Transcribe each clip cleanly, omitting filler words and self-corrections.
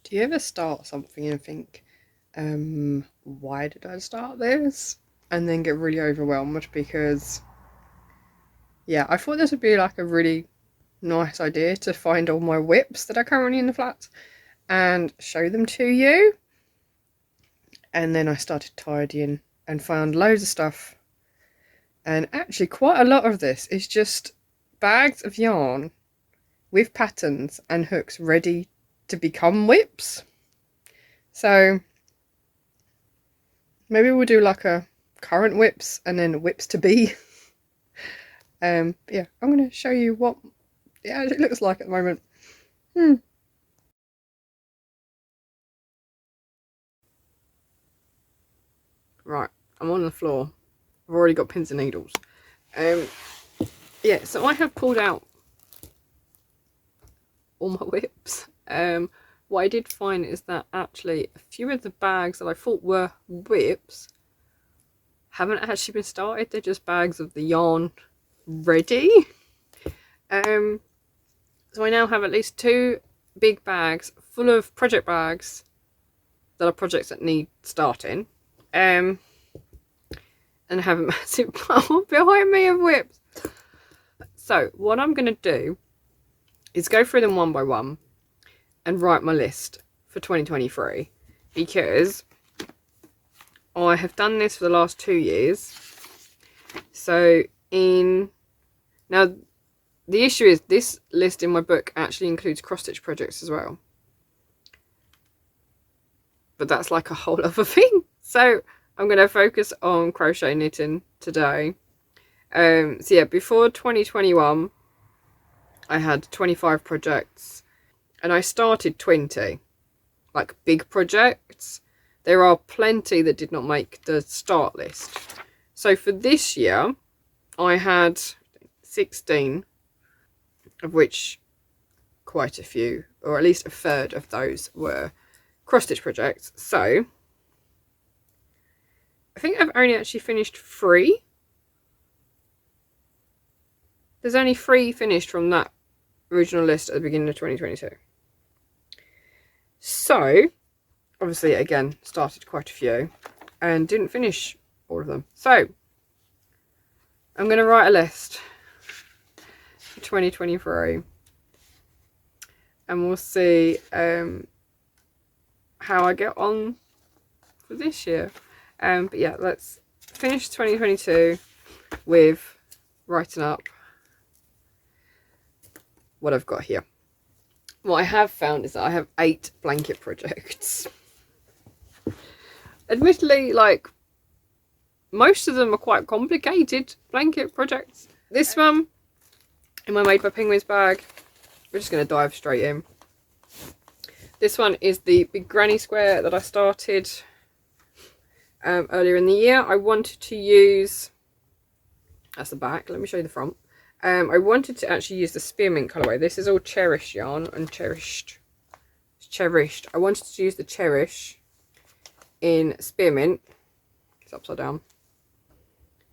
Do you ever start something and think, why did I start this? And then get really overwhelmed because, yeah, I thought this would be like a really nice idea to find all my WIPs that are currently in the flat and show them to you. And then I started tidying and found loads of stuff. And actually, quite a lot of this is just bags of yarn with patterns and hooks ready to become WIPs. So maybe we'll do like a current WIPs and then WIPs to be. Yeah, I'm going to show you what it actually looks like at the moment. Right, I'm on the floor. I've already got pins and needles. Yeah, so I have pulled out all my WIPs. What I did find is that actually a few of the bags that I thought were WIPs haven't actually been started. They're just bags of the yarn ready. So I now have at least 2 big bags full of project bags that are projects that need starting. And have a massive pile behind me of WIPs. So what I'm going to do is go through them one by one and write my list for 2023, because I have done this for the last 2 years. So now the issue is this list in my book actually includes cross-stitch projects as well, but that's like a whole other thing. So I'm going to focus on crochet knitting today. So yeah, before 2021 I had 25 projects and I started 20 like big projects. There are plenty that did not make the start list. So for this year I had 16, of which quite a few, or at least a third of those, were cross-stitch projects. So I think I've only actually finished 3. There's only 3 finished from that original list at the beginning of 2022. So obviously again started quite a few and didn't finish all of them. So I'm going to write a list for 2023 and we'll see how I get on for this year. But yeah, let's finish 2022 with writing up what I've got here. What I have found is that I have 8 blanket projects. Admittedly, like, most of them are quite complicated blanket projects. This one in my Made by Penguins bag, we're just going to dive straight in. This one is the big granny square that I started earlier in the year. I wanted to use, that's the back, let me show you the front. I wanted to actually use the spearmint colourway. This is all cherished yarn and cherished. It's cherished. I wanted to use the cherish in spearmint. It's upside down.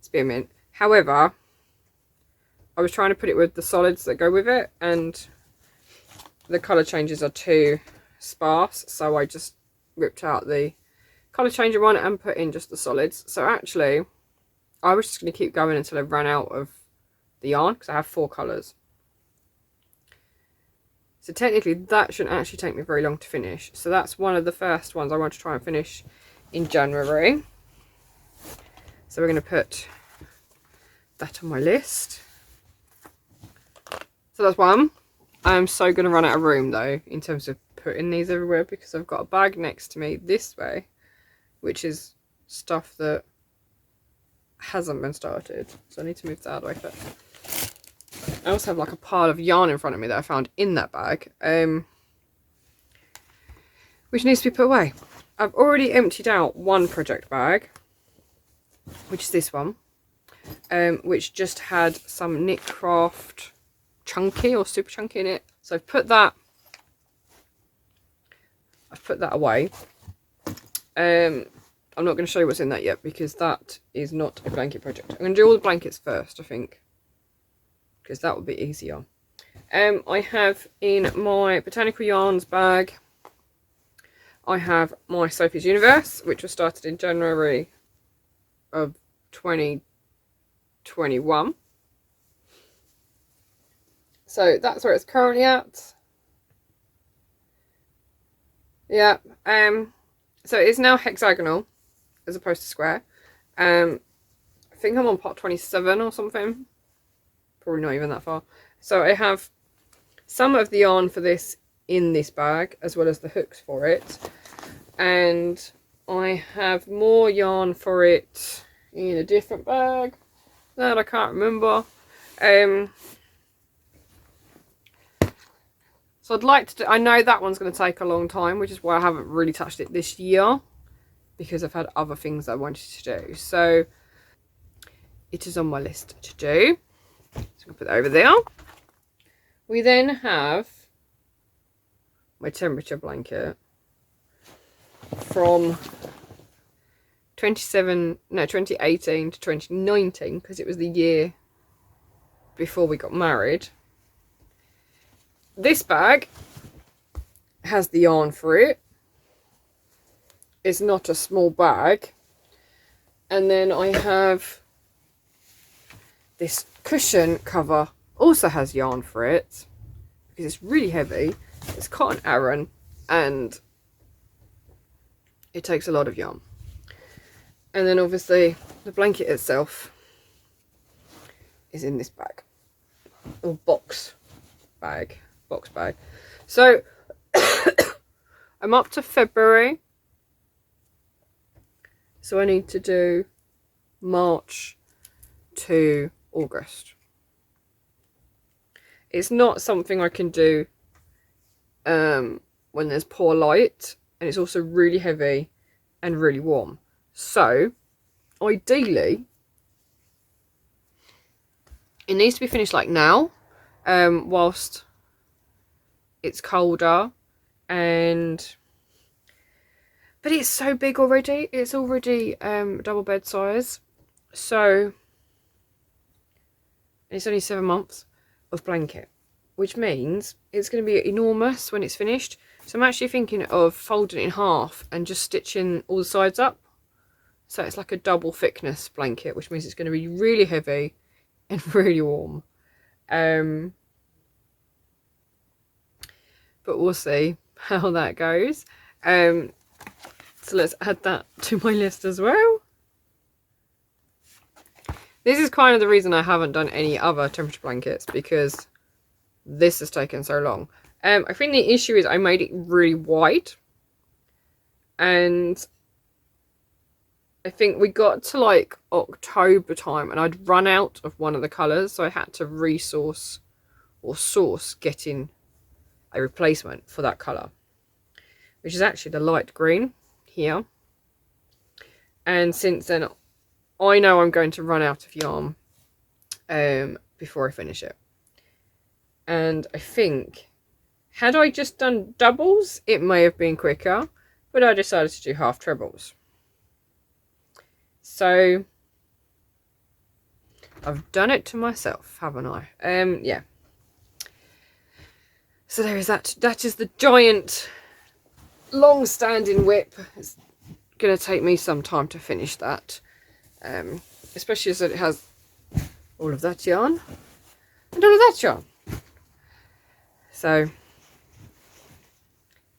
Spearmint. However, I was trying to put it with the solids that go with it, and the colour changes are too sparse, so I just ripped out the colour changer one and put in just the solids. So actually, I was just going to keep going until I ran out of the yarn, because I have 4 colours. So technically that shouldn't actually take me very long to finish. So that's one of the first ones I want to try and finish in January. So we're going to put that on my list. So that's one. I'm so going to run out of room though in terms of putting these everywhere, because I've got a bag next to me this way which is stuff that hasn't been started, so I need to move that out of the way first. I also have like a pile of yarn in front of me that I found in that bag, which needs to be put away. I've already emptied out one project bag, which is this one, which just had some knit craft chunky or super chunky in it. So I've put that away. I'm not going to show you what's in that yet, because that is not a blanket project. I'm going to do all the blankets first, I think, because that would be easier. I have in my Botanical Yarns bag I have my Sophie's Universe, which was started in January of 2021. So that's where it's currently at. Yeah. So it is now hexagonal as opposed to square. I think I'm on part 27 or something. Probably not even that far. So I have some of the yarn for this in this bag, as well as the hooks for it. And I have more yarn for it in a different bag that I can't remember. So I'd like to do, I know that one's going to take a long time, which is why I haven't really touched it this year, because I've had other things I wanted to do. So it is on my list to do. So I'm going to put that over there. We then have my temperature blanket from 2018 to 2019, because it was the year before we got married. This bag has the yarn for it. It's not a small bag. And then I have this cushion cover, also has yarn for it, because it's really heavy. It's cotton Aran, and it takes a lot of yarn. And then obviously the blanket itself is in this bag, or box bag. So I'm up to February, so I need to do March to August. It's not something I can do when there's poor light, and it's also really heavy and really warm. So ideally it needs to be finished like now, whilst it's colder, but it's so big already. It's already double bed size, so it's only 7 months of blanket, which means it's going to be enormous when it's finished. So I'm actually thinking of folding it in half and just stitching all the sides up, so it's like a double thickness blanket, which means it's going to be really heavy and really warm. But we'll see how that goes. So let's add that to my list as well. This is kind of the reason I haven't done any other temperature blankets, because this has taken so long. I think the issue is I made it really wide, and I think we got to like October time and I'd run out of one of the colours, so I had to resource or source getting a replacement for that colour, which is actually the light green here. And since then I know I'm going to run out of yarn before I finish it. And I think had I just done doubles it may have been quicker, but I decided to do half trebles. So I've done it to myself, haven't I? Yeah. So there is that. That is the giant, long-standing WIP. It's going to take me some time to finish that, especially as it has all of that yarn and all of that yarn. So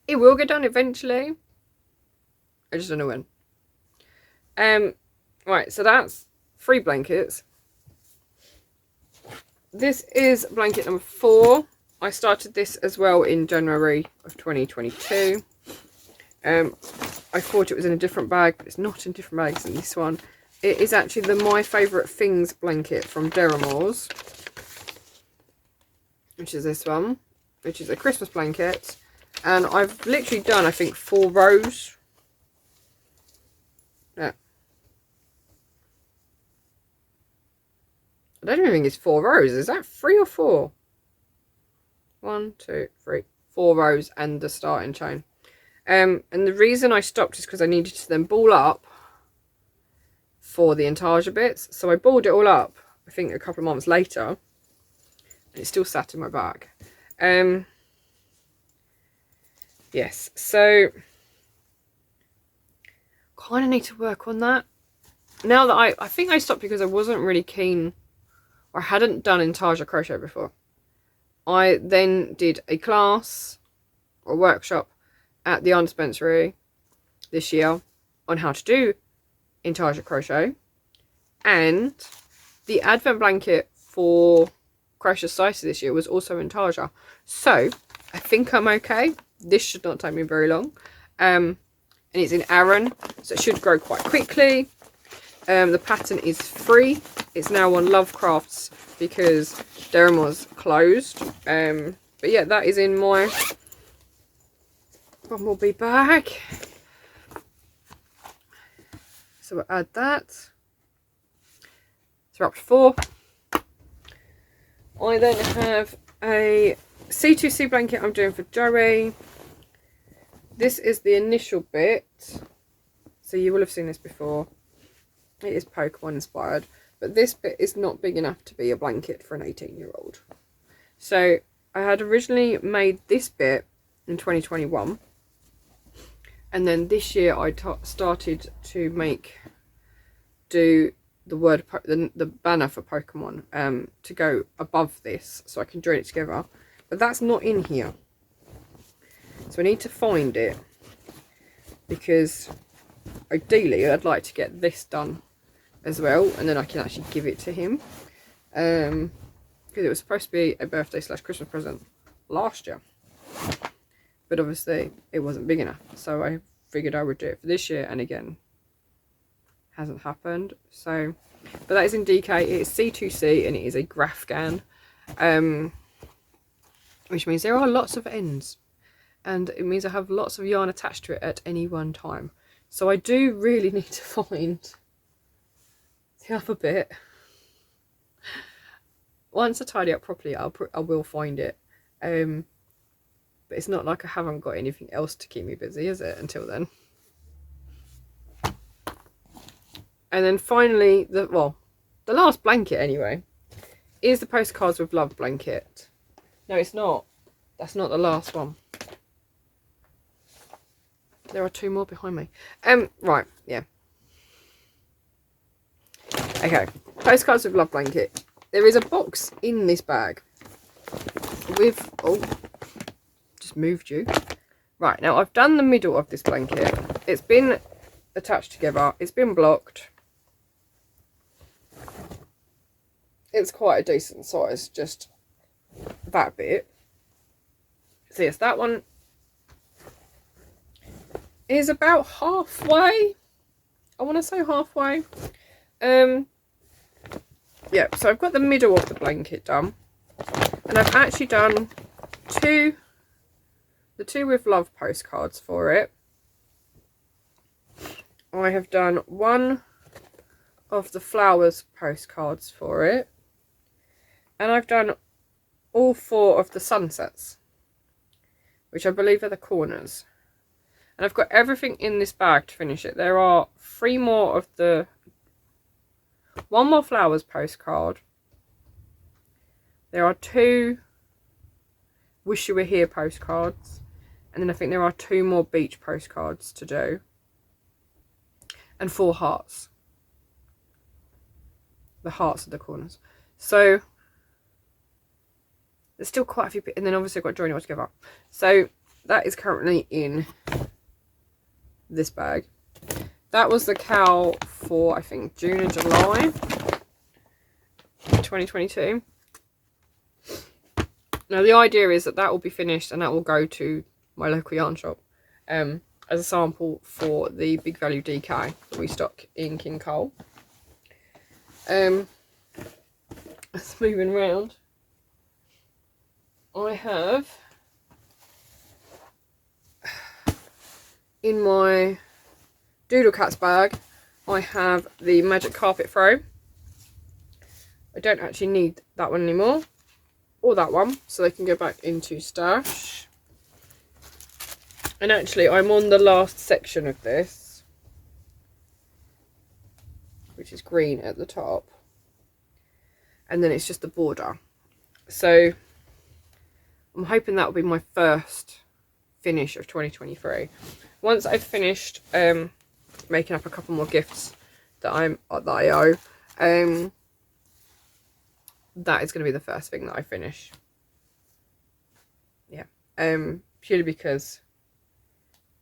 it will get done eventually. I just don't know when. Right, so that's 3 blankets. This is blanket number 4. I started this as well in January of 2022. I thought it was in a different bag, but it's not in different bags than this one. It is actually the My Favourite Things blanket from Deramores, which is this one, which is a Christmas blanket. And I've literally done, I think, 4 rows. Yeah. I don't even think it's 4 rows. Is that 3 or 4? 1, 2, 3, 4 rows and the starting chain. And the reason I stopped is because I needed to then ball up for the intarsia bits. So I balled it all up, I think a couple of months later, and it still sat in my bag. Yes, so kind of need to work on that. Now that I think I stopped because I wasn't really keen, or hadn't done intarsia crochet before. I then did a class or workshop at the Yarn Dispensary this year on how to do intarsia crochet, and the advent blanket for Crochet Society this year was also intarsia. So I think I'm okay. This should not take me very long. And it's in Aran, so it should grow quite quickly. The pattern is free. It's now on Lovecrafts because Durham was closed. But yeah, that is in my bumblebee bag. So we'll add that. So we're up to 4. I then have a C2C blanket I'm doing for Joey. This is the initial bit. So you will have seen this before. It is Pokemon inspired. But this bit is not big enough to be a blanket for an 18-year-old. So I had originally made this bit in 2021. And then this year I started to do the word, the banner for Pokemon to go above this so I can join it together. But that's not in here. So I need to find it, because ideally I'd like to get this done as well, and then I can actually give it to him. Because it was supposed to be a birthday / Christmas present last year. But obviously it wasn't big enough. So I figured I would do it for this year, and again, hasn't happened. So, but that is in DK. It is C2C and it is a Grafgan, which means there are lots of ends, and it means I have lots of yarn attached to it at any one time. So I do really need to find the other bit. Once I tidy up properly, I will find it. But it's not like I haven't got anything else to keep me busy, is it, until then? And then finally, the last blanket anyway, is the Postcards with Love blanket. No, it's not. That's not the last one. There are 2 more behind me. Right, yeah. Okay, Postcards with Love blanket. There is a box in this bag with, oh, just moved you. Right, now I've done the middle of this blanket. It's been attached together. It's been blocked. It's quite a decent size, just that bit. So yes, that one is about halfway. I want to say halfway. Yeah, so I've got the middle of the blanket done, and I've actually done the 2 with Love postcards for it. I have done 1 of the flowers postcards for it, and I've done all 4 of the sunsets, which I believe are the corners. And I've got everything in this bag to finish it. There are 3 more of the 1 more flowers postcard. There are 2 Wish You Were Here postcards, and then I think there are 2 more beach postcards to do, and 4 hearts. The hearts are the corners. So there's still quite a few, and then obviously I've got to join it all together. So that is currently in this bag. That was the cowl for, I think, June and July 2022. Now the idea is that that will be finished and that will go to my local yarn shop as a sample for the Big Value DK that we stock in King Cole. It's moving around. I have in my Doodle Cats bag, I have the Magic Carpet Throw. I don't actually need that one anymore, or that one, so they can go back into stash. And actually I'm on the last section of this, which is green at the top, and then it's just the border. So I'm hoping that will be my first finish of 2023. Once I've finished making up a couple more gifts that I owe. That is going to be the first thing that I finish. Yeah. Purely because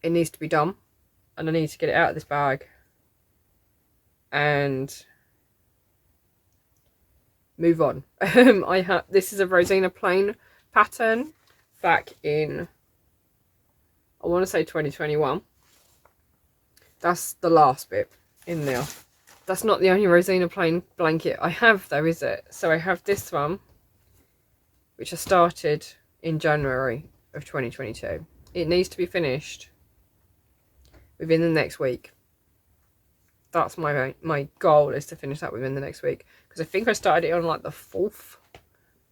it needs to be done, and I need to get it out of this bag and move on. This is a Rosina plain pattern back in, I want to say 2021. That's the last bit in there. That's not the only Rosina plain blanket I have though, is it? So I have this one, which I started in January of 2022. It needs to be finished within the next week. That's my goal, is to finish that within the next week. Because I think I started it on like the 4th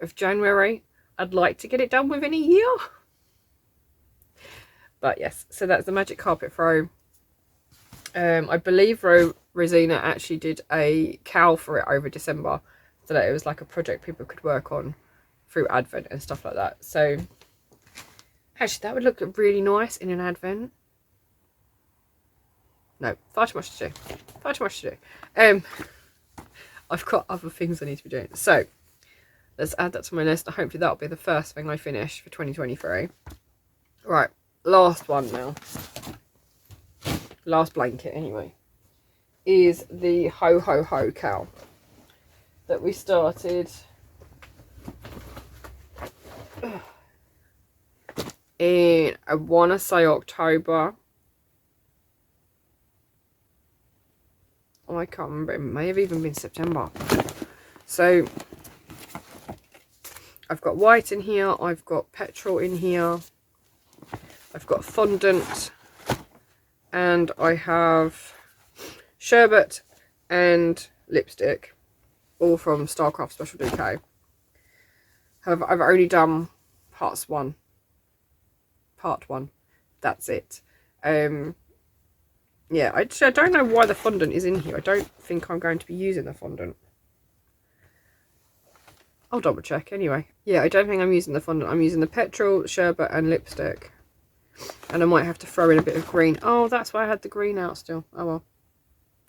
of January. I'd like to get it done within a year. But yes, so that's the Magic Carpet Throw. I believe Rosina actually did a cowl for it over December, so that it was like a project people could work on through Advent and stuff like that. So actually that would look really nice in an Advent. No, far too much to do. Far too much to do. I've got other things I need to be doing. So let's add that to my list. Hopefully that'll be the first thing I finish for 2023. Right, last one now. Last blanket anyway. Is the HoHoHo cowl that we started in, I want to say October. Oh, I can't remember. It may have even been September. So I've got white in here. I've got petrol in here. I've got fondant. And I have sherbet and lipstick. All from Starcraft Special Bouquet. However, I've only done part one. That's it. Yeah, I don't know why the fondant is in here. I don't think I'm going to be using the fondant. I'll double check anyway. Yeah, I don't think I'm using the fondant. I'm using the petrol, sherbet and lipstick. And I might have to throw in a bit of green. Oh, that's why I had the green out still. Oh well.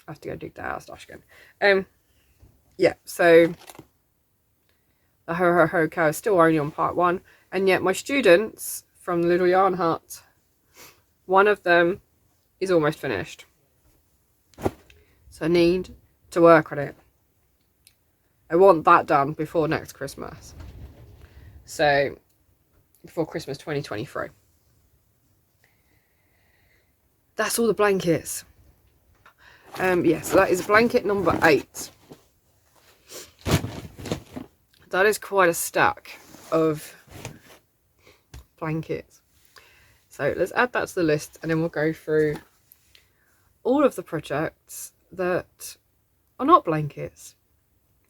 I have to go dig that out stash again. Yeah, so the HoHoHo cow is still only on part 1. And yet my students from the Little Yarn Hut, one of them is almost finished. So I need to work on it. I want that done before next Christmas. So before Christmas 2023. That's all the blankets. Yeah, so that is blanket number 8. That is quite a stack of blankets. So let's add that to the list, and then we'll go through all of the projects that are not blankets.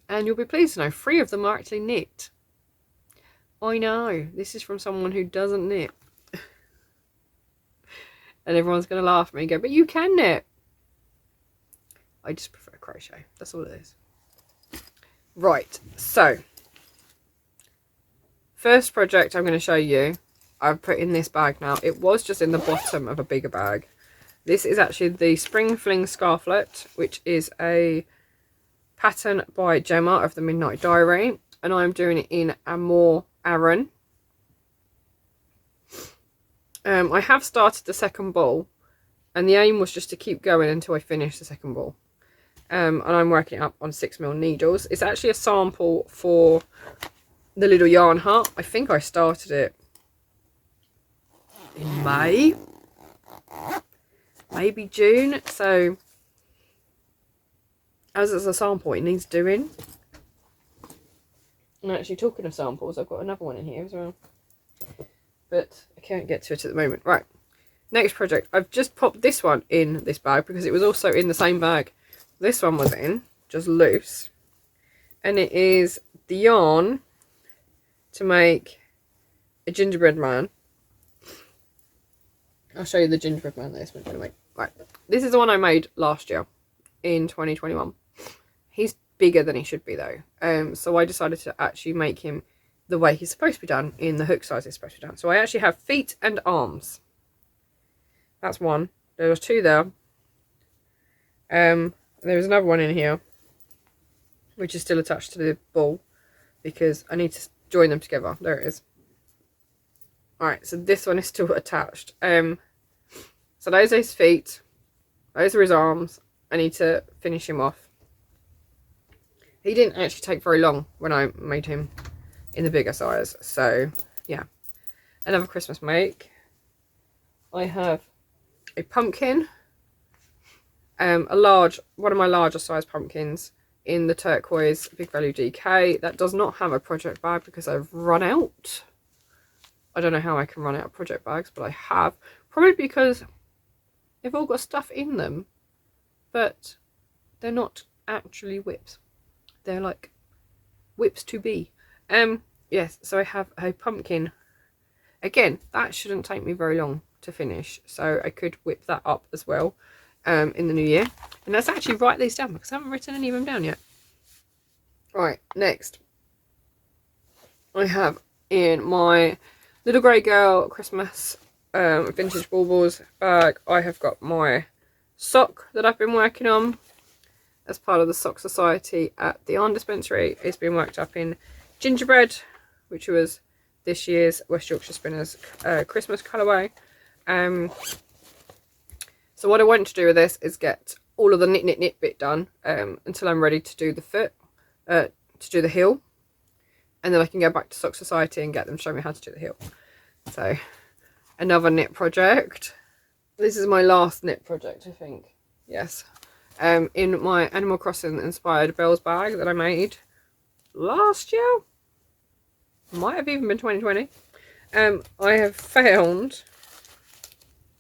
And you'll be pleased to know 3 of them are actually knit. I know, this is from someone who doesn't knit. And everyone's going to laugh at me and go, but you can knit. I just prefer crochet. That's all it is. Right, so first project I'm going to show you, I've put in this bag now. It was just in the bottom of a bigger bag. This is actually the Spring Fling Scarflet, which is a pattern by Gemma of the Midnight Diary. And I'm doing it in Amore Aran. I have started the second ball, and the aim was just to keep going until I finish the second ball. And I'm working it up on 6mm needles. It's actually a sample for the Little Yarn Hut. I think I started it in May, maybe June. So as it's a sample, it needs doing. And actually, talking of samples, I've got another one in here as well, but I can't get to it at the moment. Right, next project. I've just popped this one in this bag because it was also in the same bag this one was in, just loose. And it is the yarn to make a gingerbread man. I'll show you the gingerbread man that this one's going to make. Right, this is the one I made last year in 2021. He's bigger than he should be though. So I decided to actually make him the way he's supposed to be done, in the hook size he's supposed to be done. So I actually have feet and arms. That's one. There was 2 there. There is another one in here, which is still attached to the ball, because I need to join them together. There it is. Alright, so this one is still attached. So those are his feet. Those are his arms. I need to finish him off. He didn't actually take very long when I made him in the bigger size. So, yeah. Another Christmas make. I have a pumpkin. One of my larger size pumpkins in the turquoise Big Value DK. That does not have a project bag because I've run out. I don't know how I can run out of project bags, but I have. Probably because they've all got stuff in them, but they're not actually WIPs. They're like WIPs to be. Yes, so I have a pumpkin. Again, that shouldn't take me very long to finish, so I could whip that up as well in the new year. And let's actually write these down because I haven't written any of them down yet. Right, next I have in my Little Grey Girl Christmas Vintage Baubles bag, I have got my sock that I've been working on as part of the Sock Society at the Yarn Dispensary. It's been worked up in gingerbread, which was this year's West Yorkshire Spinners Christmas colourway. So what I want to do with this is get all of the knit bit done until I'm ready to do the foot, to do the heel, and then I can go back to Sock Society and get them to show me how to do the heel. So another knit project. This is my last knit project, I think. Yes. In my Animal Crossing inspired bells bag that I made last year. Might have even been 2020. I have found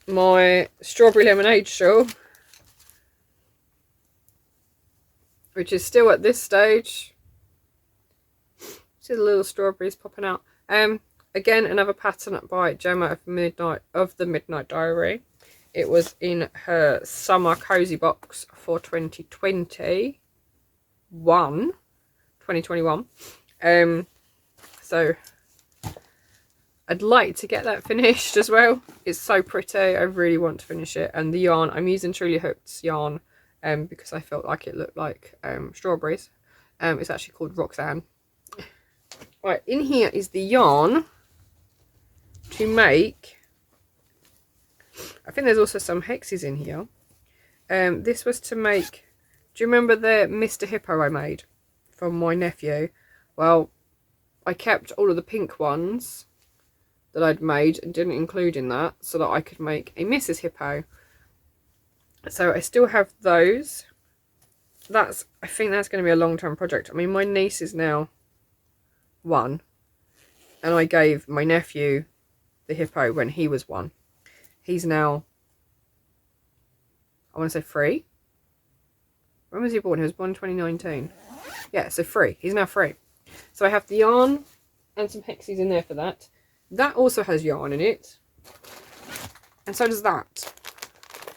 my strawberry lemonade shawl, which is still at this stage. See the little strawberries popping out. Again, another pattern by Gemma of the Midnight Diary. It was in her summer cozy box for 2021. So I'd like to get that finished as well. It's so pretty. I really want to finish it. And the yarn, I'm using Truly Hooked's yarn because I felt like it looked like strawberries. It's actually called Roxanne. Right, in here is the yarn to make. I think there's also some hexes in here. This was to make, do you remember the Mr. Hippo I made from my nephew? Well, I kept all of the pink ones that I'd made and didn't include in that so that I could make a Mrs. Hippo. So I still have those. I think that's going to be a long-term project. I mean, my niece is now 1 and I gave my nephew the hippo when he was 1. He's now, I want to say 3. When was he born? He was born in 2019. Yeah, so 3. He's now 3. So I have the yarn and some hexes in there for that. That also has yarn in it. And so does that.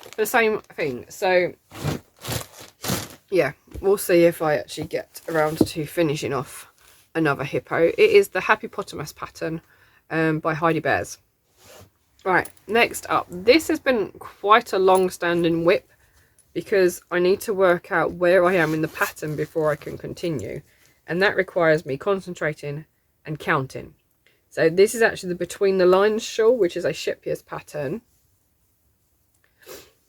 For the same thing. So, yeah, we'll see if I actually get around to finishing off another hippo. It is the Happy Potamus pattern by Heidi Bears. Right, next up. This has been quite a long-standing WIP because I need to work out where I am in the pattern before I can continue. And that requires me concentrating and counting. So this is actually the Between the Lines shawl, which is a Scheepjes pattern.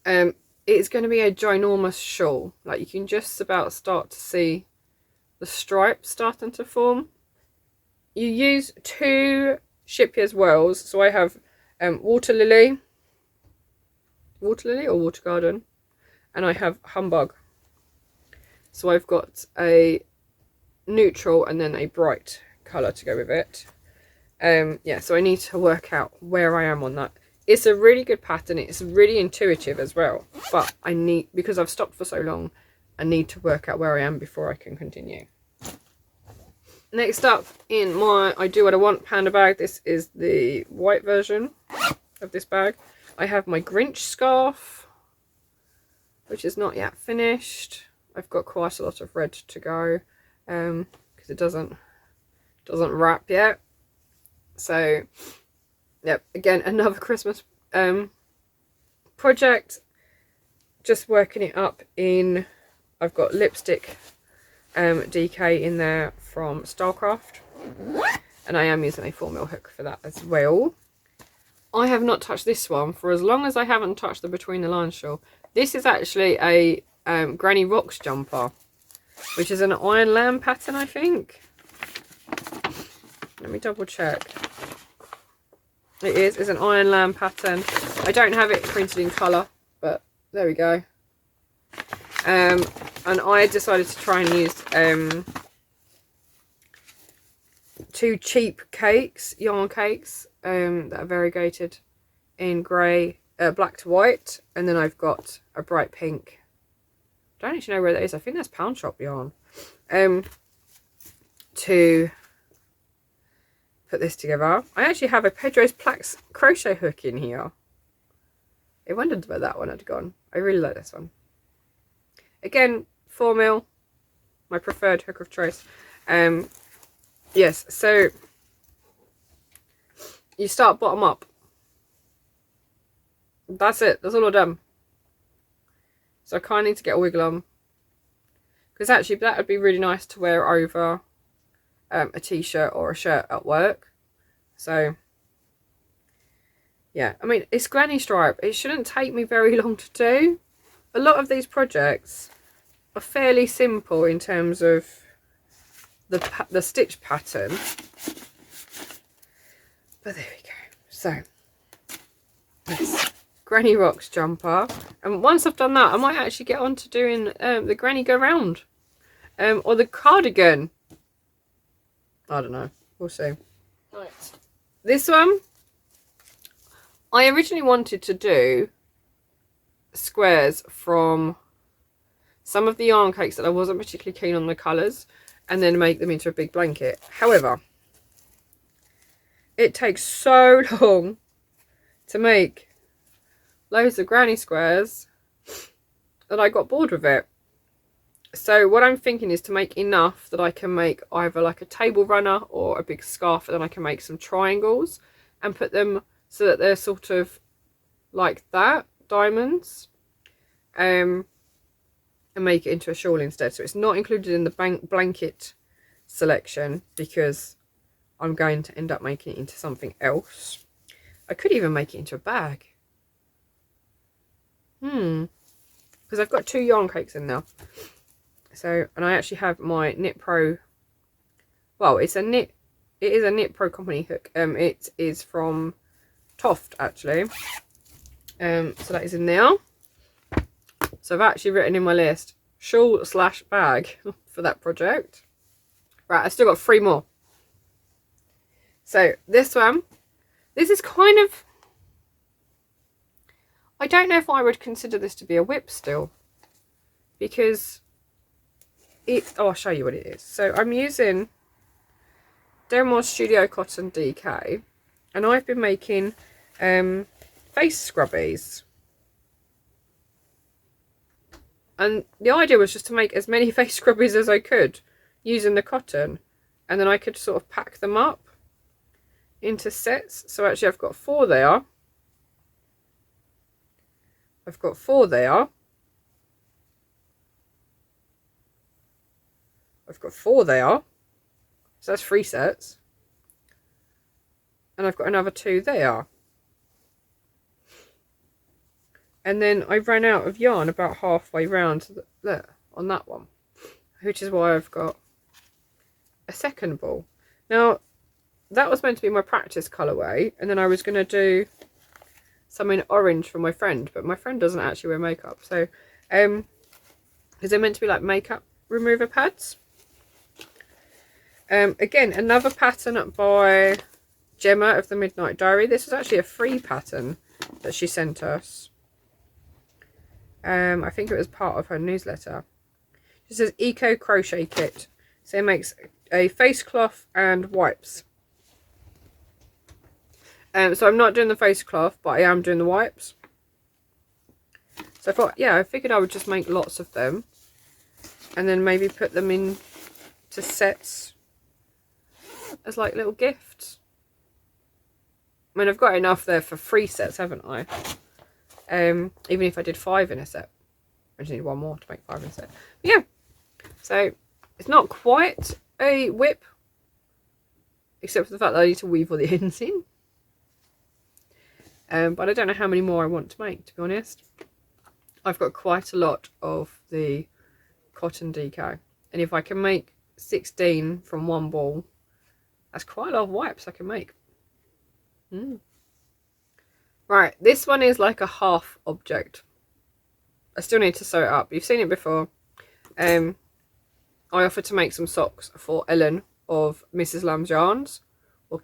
It's going to be a ginormous shawl. Like, you can just about start to see the stripes starting to form. You use 2 Scheepjes wells. So I have Water Lily or Water Garden, and I have Humbug. So I've got a neutral and then a bright colour to go with it. Yeah, so I need to work out where I am on that. It's a really good pattern. It's really intuitive as well, but I need, because I've stopped for so long, I need to work out where I am before I can continue. Next up in my I Do What I Want panda bag, this is the white version of this bag. I have my Grinch scarf, which is not yet finished. I've got quite a lot of red to go because it doesn't wrap yet. So, yep, again, another Christmas project. just working it up in, I've got lipstick DK in there from Stylecraft, and I am using a 4mm hook for that as well. I have not touched this one for as long as I haven't touched the Between the Lines shawl. This is actually a Granny Rocks jumper, which is an Iron Lamb pattern, I think. Let me double check. It's an Iron Lamb pattern. I don't have it printed in colour, but there we go. And I decided to try and use 2 cheap cakes, yarn cakes, that are variegated in grey, black to white, and then I've got a bright pink. I don't actually know where that is. I think that's Pound Shop yarn. To put this together. I actually have a Pedro's Plaques crochet hook in here. I wondered where that one had gone. I really like this one. Again, 4mm, my preferred hook of choice. Yes, so you start bottom up. That's it. That's all I've done. So I kind of need to get a wiggle on, because actually that would be really nice to wear over a t-shirt or a shirt at work. So yeah, I mean, it's granny stripe. It shouldn't take me very long to do. A lot of these projects are fairly simple in terms of the stitch pattern. But there we go. So yes, Granny Rocks jumper. And once I've done that, I might actually get on to doing the Granny Go Round, or the cardigan. I don't know. We'll see. Right. This one, I originally wanted to do squares from some of the yarn cakes that I wasn't particularly keen on the colours, and then make them into a big blanket. However, it takes so long to make loads of granny squares that I got bored with it. So what I'm thinking is to make enough that I can make either like a table runner or a big scarf, and then I can make some triangles and put them so that they're sort of like that, diamonds, and make it into a shawl instead. So it's not included in the blanket selection because I'm going to end up making it into something else. I could even make it into a bag. Because I've got 2 yarn cakes in now. So, and I actually have my Knit Pro, well, it is a Knit Pro company hook. It is from Toft, actually. So that is in there. So I've actually written in my list shawl / bag for that project. Right, I've still got 3 more. So this one, this is kind of, I don't know if I would consider this to be a WIP still, because I'll show you what it is. So I'm using Denmark Studio Cotton DK, and I've been making face scrubbies. And the idea was just to make as many face scrubbies as I could using the cotton, and then I could sort of pack them up into sets. So actually I've got 4 there. I've got 4 there. I've got 4 there. So that's 3 sets. And I've got another 2 there. And then I ran out of yarn about halfway round there on that one, which is why I've got a second ball. Now, that was meant to be my practice colourway, and then I was going to do some in orange for my friend, but my friend doesn't actually wear makeup. So, because they're meant to be like makeup remover pads. Again, another pattern by Gemma of the Midnight Diary. This was actually a free pattern that she sent us. I think it was part of her newsletter. It says Eco Crochet Kit. So it makes a face cloth and wipes. So I'm not doing the face cloth, but I am doing the wipes. So I thought, yeah, I figured I would just make lots of them, and then maybe put them in to sets as like little gifts. I mean, I've got enough there for 3 sets, haven't I? Even if I did 5 in a set. I just need one more to make 5 instead. But yeah, so it's not quite a WIP, except for the fact that I need to weave all the ends in. But I don't know how many more I want to make, to be honest. I've got quite a lot of the cotton deco, and if I can make 16 from one ball, that's quite a lot of wipes I can make. Right, this one is like a half object. I still need to sew it up. You've seen it before. I offered to make some socks for Ellen of Mrs. Lamb's Yarns, or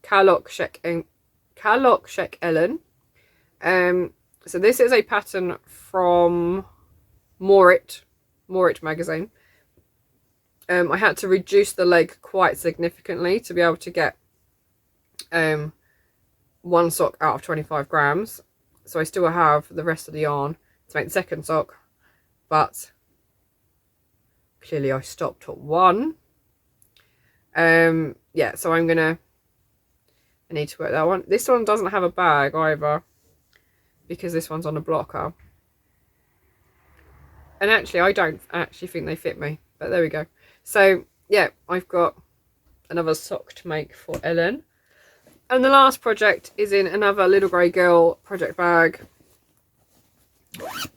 Kalok Shek Ellen. So this is a pattern from Moorit Magazine. I had to reduce the leg quite significantly to be able to get one sock out of 25 grams. So I still have the rest of the yarn to make the second sock, but clearly I stopped at 1. Yeah, so I need to work that one. This one doesn't have a bag either, because this one's on a blocker. And actually, I don't actually think they fit me, but there we go. So yeah, I've got another sock to make for Ellen. And the last project is in another Little Grey Girl project bag.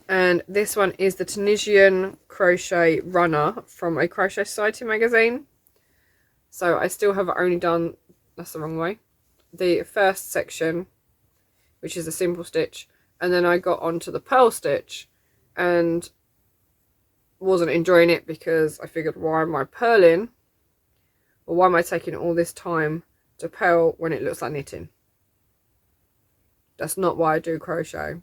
And this one is the Tunisian crochet runner from a Crochet Society magazine. So I still have only done, that's the wrong way, the first section, which is a simple stitch. And then I got onto the purl stitch and wasn't enjoying it, because I figured, why am I purling? Or why am I taking all this time to purl when it looks like knitting? That's not why I do crochet.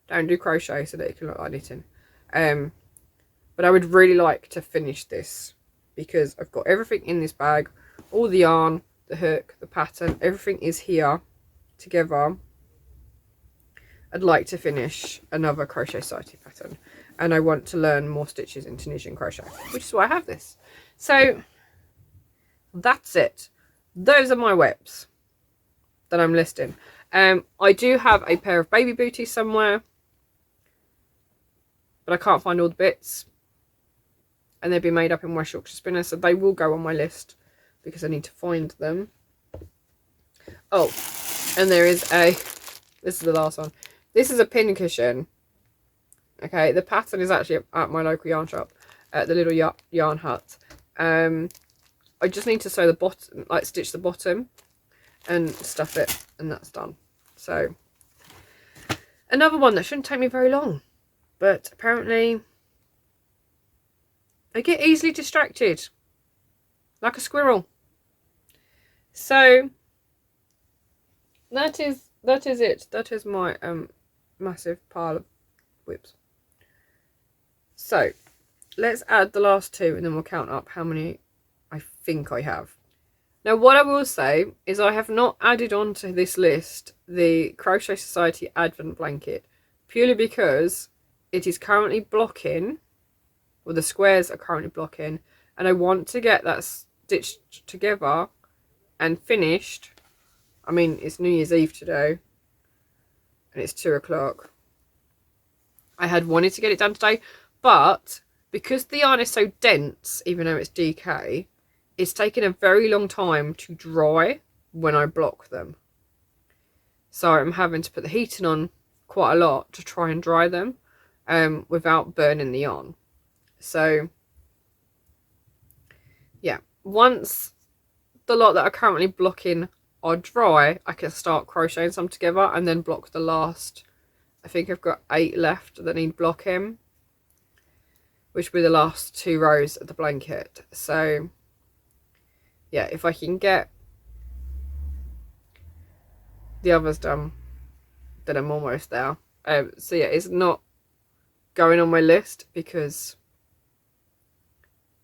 Don't do crochet so that it can look like knitting. But I would really like to finish this, because I've got everything in this bag, all the yarn, the hook, the pattern, everything is here together. I'd like to finish another Crochet Society pattern, and I want to learn more stitches in Tunisian crochet, which is why I have this. So that's it. Those are my WIPs that I'm listing. I do have a pair of baby booties somewhere, but I can't find all the bits, and they've been made up in West Yorkshire Spinner, so they will go on my list because I need to find them. Oh, and there is this is the last one. This is a pin cushion. Okay, the pattern is actually at my local yarn shop, at the Little Yarn Hut. I just need to sew the bottom, like stitch the bottom and stuff it, and that's done. So another one that shouldn't take me very long, but apparently I get easily distracted like a squirrel. So that is it. That is my massive pile of WIPs. So let's add the last 2 and then we'll count up how many I think I have. Now what I will say is I have not added onto this list the Crochet Society Advent blanket, purely because it is currently blocking, or the squares are currently blocking, and I want to get that stitched together and finished. I mean, it's New Year's Eve today and it's 2 o'clock. I had wanted to get it done today, but because the yarn is so dense, even though it's DK, it's taken a very long time to dry when I block them. So I'm having to put the heating on quite a lot to try and dry them without burning the yarn. So yeah, once the lot that are currently blocking are dry, I can start crocheting some together and then block the last. I think I've got 8 left that need blocking, which will be the last 2 rows of the blanket. So yeah, if I can get the others done, then I'm almost there. So yeah, it's not going on my list because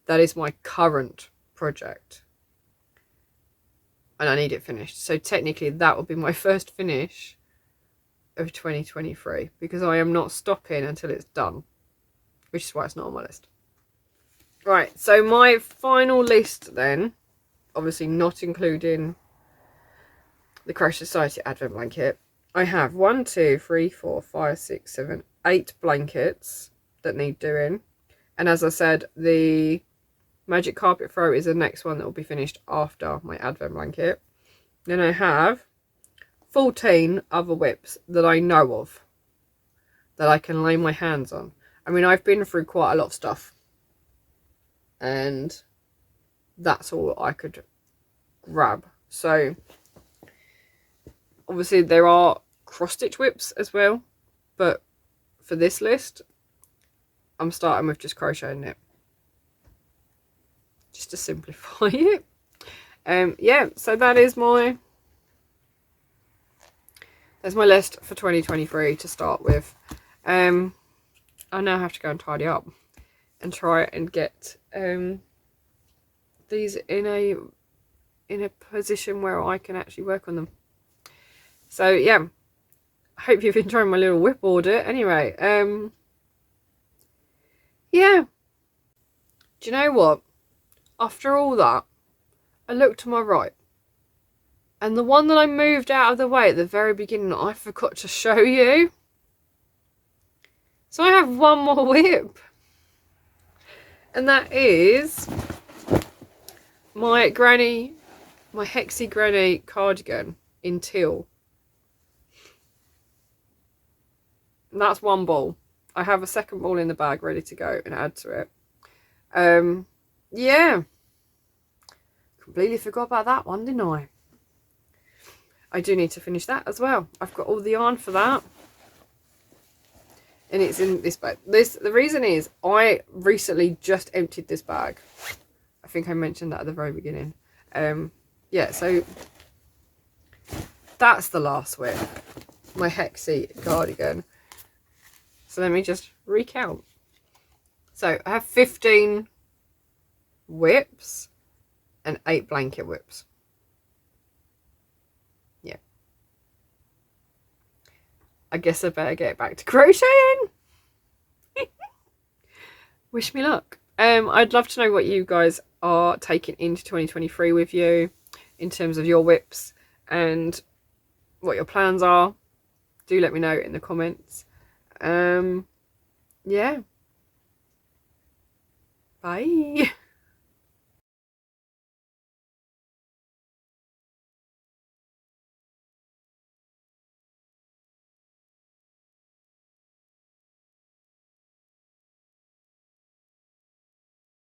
that is my current project and I need it finished. So technically that will be my first finish of 2023, because I am not stopping until it's done, which is why it's not on my list. Right, so my final list then, obviously not including the Crochet Society Advent blanket, I have 1, 2, 3, 4, 5, 6, 7, 8 blankets that need doing. And as I said, the magic carpet throw is the next one that will be finished after my advent blanket. Then I have 14 other WIPs that I know of that I can lay my hands on. I mean, I've been through quite a lot of stuff, and that's all I could grab. So obviously there are cross-stitch WIPs as well, but for this list I'm starting with just crochet and knit, just to simplify it. Yeah, so that's my list for 2023 to start with. I now have to go and tidy up and try and get these in a position where I can actually work on them. So yeah, I hope you've enjoyed my little WIP audit. Anyway, yeah, do you know what? After all that, I looked to my right, and the one that I moved out of the way at the very beginning, I forgot to show you. So I have one more WIP, and that is my Hexy Granny cardigan in teal. And that's one ball. I have a second ball in the bag ready to go and add to it. Yeah, completely forgot about that one, didn't I? I do need to finish that as well. I've got all the yarn for that, and it's in this bag. The reason is I recently just emptied this bag. I think I mentioned that at the very beginning. Yeah, so that's the last WIP, my Hexy cardigan. So let me just recount. So I have 15 WIPs and 8 blanket WIPs. Yeah. I guess I better get back to crocheting. Wish me luck. I'd love to know what you guys are taking into 2023 with you in terms of your WIPs and what your plans are. Do let me know in the comments. Yeah. Bye.